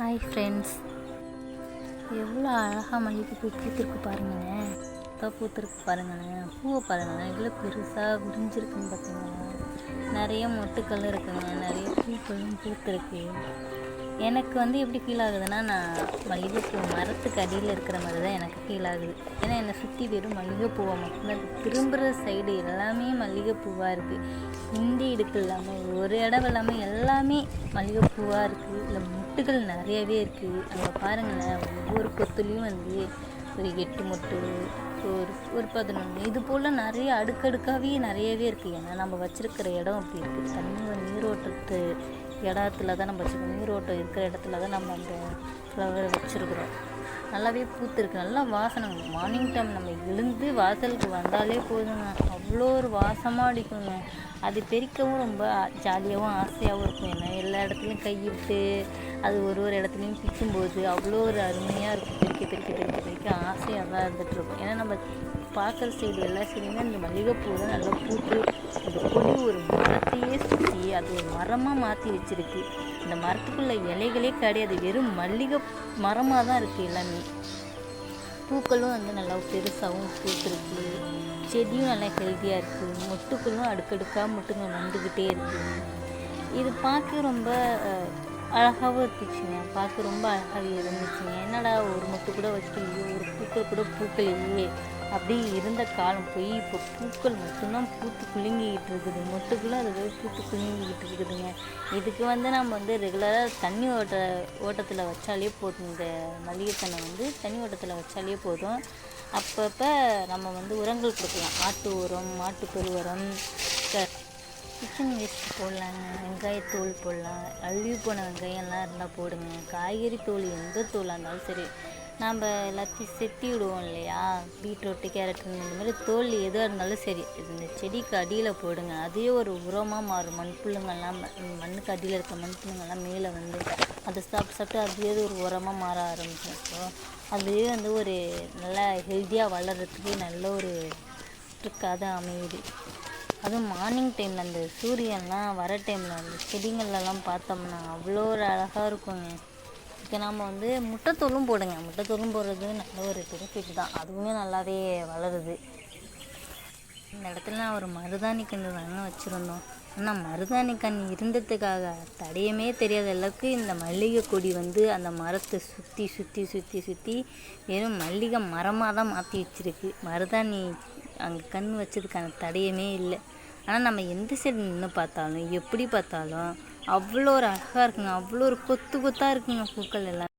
Hi friends, எவ்வளோ அழகாக மல்லிகைப்பூ பூத்திருக்கு பாருங்களேன். பூத்திருக்கு பாருங்களேன், பூவை பாருங்களேன், எவ்வளோ பெருசாக விரிஞ்சிருக்குன்னு பார்த்தீங்களா. நிறைய மொட்டுக்கள் இருக்குங்க, நிறைய பூக்களும் பூத்திருக்கு. எனக்கு எப்படி ஃபீல் ஆகுதுன்னா, நான் மல்லிகைப்பூ மரத்துக்கு அடியில் இருக்கிற மாதிரி தான் எனக்கு ஃபீல் ஆகுது. ஏன்னா என்னை சுற்றி வெறும் மல்லிகைப்பூவை மட்டும்தான், திரும்புகிற சைடு எல்லாமே மல்லிகைப்பூவாக இருக்குது. இந்த இடுக்கு இல்லாமல் ஒரு இடம் இல்லாமல் எல்லாமே மல்லிகைப்பூவாக இருக்குது. இல்லை மொட்டுகள் நிறையவே இருக்குது. அங்கே பாருங்களேன், ஒவ்வொரு கொத்துலேயும் ஒரு 8 மொட்டு, ஒரு 11 இது போல் நிறைய அடுக்கடுக்காகவே நிறையவே இருக்குது. ஏன்னா நம்ம வச்சுருக்கிற இடம் அப்படி இருக்குது. நீரோட்டத்து இடத்துல தான் நம்ம வச்சுருக்கோம். நீரோட்டம் இருக்கிற இடத்துல தான் நம்ம அந்த ஃப்ளவரை வச்சுருக்குறோம். நல்லாவே பூத்துருக்கு, நல்லா வாசனை. மார்னிங் டைம் நம்ம எழுந்து வாசலுக்கு வந்தாலே போதுங்க, அவ்வளோ ஒரு வாசமாக அடிக்குங்க. அது பெரிக்கவும் ரொம்ப ஜாலியாகவும் ஆசையாகவும் இருக்கும். ஏன்னா எல்லா இடத்துலையும் கையிட்டு அது ஒரு இடத்துலையும் பிக்கும்போது அவ்வளோ ஒரு அருமையாக இருக்கும். பெருக்க ஆசையாக தான் இருந்துகிட்ருக்கும். ஏன்னா நம்ம பார்க்குற சைடு எல்லா சைடுமே இந்த மல்லிகைப்பூ தான் நல்லா பூத்து அந்த கொடி ஒரு மரத்தையே சுற்றி அது ஒரு மரமாக மாற்றி வச்சுருக்கு. இந்த மரத்துக்குள்ள இலைகளே கிடையாது, வெறும் மல்லிகை மரமாக தான் இருக்குது எல்லாமே. பூக்களும் நல்லா பெருசாகவும் பூத்துருக்கு. செடியும் நல்லா ஹெல்த்தியாக இருக்குது. மொட்டுக்களும் அடுக்கடுக்காக மொட்டுங்க வந்துக்கிட்டே இருக்குது. இது பார்க்க ரொம்ப அழகாகவும் இருந்துச்சுங்க. பார்க்க ரொம்ப அழகாக இருந்துச்சுங்க. என்னடா ஒரு மொட்டு கூட வைக்கலையே, ஒரு பூக்கள் கூட பூக்கலையே அப்படி இருந்த காலம் போய் இப்போ பூக்கள் மட்டும்தான் பூத்து குலுங்கிக்கிட்டு இருக்குது. மொட்டுக்குள்ளும் அது பூத்து குலுங்கிக்கிட்டு இருக்குதுங்க. இதுக்கு நம்ம ரெகுலராக தண்ணி ஓட்டத்தில் வச்சாலே போதும். இந்த மல்லிகை தண்ணி ஓட்டத்தில் வச்சாலே போதும். அப்பப்போ நம்ம உரங்கள் கொடுக்கலாம். ஆட்டு உரம், மாட்டுக்கரு உரம், கிச்சன் வேஸ்ட் போடலாங்க. வெங்காயத்தோல் போடலாம். அழுகி போன வெங்காயம்லாம் இருந்தால் போடுங்க. காய்கறி தோல் எந்த தோலாக இருந்தாலும் சரி, நம்ம எல்லாத்தையும் செத்தி விடுவோம் இல்லையா. பீட்ரூட்டு, கேரட்டு இந்த மாதிரி தோல் எதாக இருந்தாலும் சரி, இந்த செடிக்கு அடியில் போடுங்க. அதே ஒரு உரமாக மாறும். மண்புல்லுங்கள்லாம் மண்ணுக்கு அடியில் இருக்க மண்புல்லுங்கள்லாம் மேலே அதை சாப்பிட்டு அதுவே ஒரு உரமாக மாற ஆரம்பிச்சிடும். அதுவே ஒரு நல்லா ஹெல்த்தியாக வளர்கிறதுக்கு நல்ல ஒரு ட்ரிக்காக தான் அமையுது. அதுவும் மார்னிங் டைமில் அந்த சூரியன்லாம் வர டைமில் அந்த செடிங்கள்லாம் பார்த்தோம்னா அவ்வளோ ஒரு அழகாக இருக்குங்க. இதுக்கு நாம் முட்டைத்தோலும் போடுங்க. முட்டைத்தோலும் போடுறது நல்ல ஒரு பெனிஃபிட் தான். அதுவுமே நல்லாவே வளருது. இந்த இடத்துல நான் ஒரு மருதாணி கன்று தாங்க வச்சுருந்தோம். ஆனால் மருதாணி கன்று இருந்ததுக்காக தடையமே தெரியாத அளவுக்கு இந்த மல்லிகை கொடி அந்த மரத்தை சுற்றி வெறும் மல்லிகை மரமாக தான் மாற்றி வச்சுருக்கு. மருதாணி அங்கே கண் வச்சதுக்கான தடையமே இல்லை. ஆனால் நம்ம எந்த சைடு நின்று பார்த்தாலும் எப்படி பார்த்தாலும் அவ்வளோ ஒரு அழகாக இருக்குங்க. அவ்வளோ ஒரு கொத்தாக இருக்குங்க பூக்கள் எல்லாம்.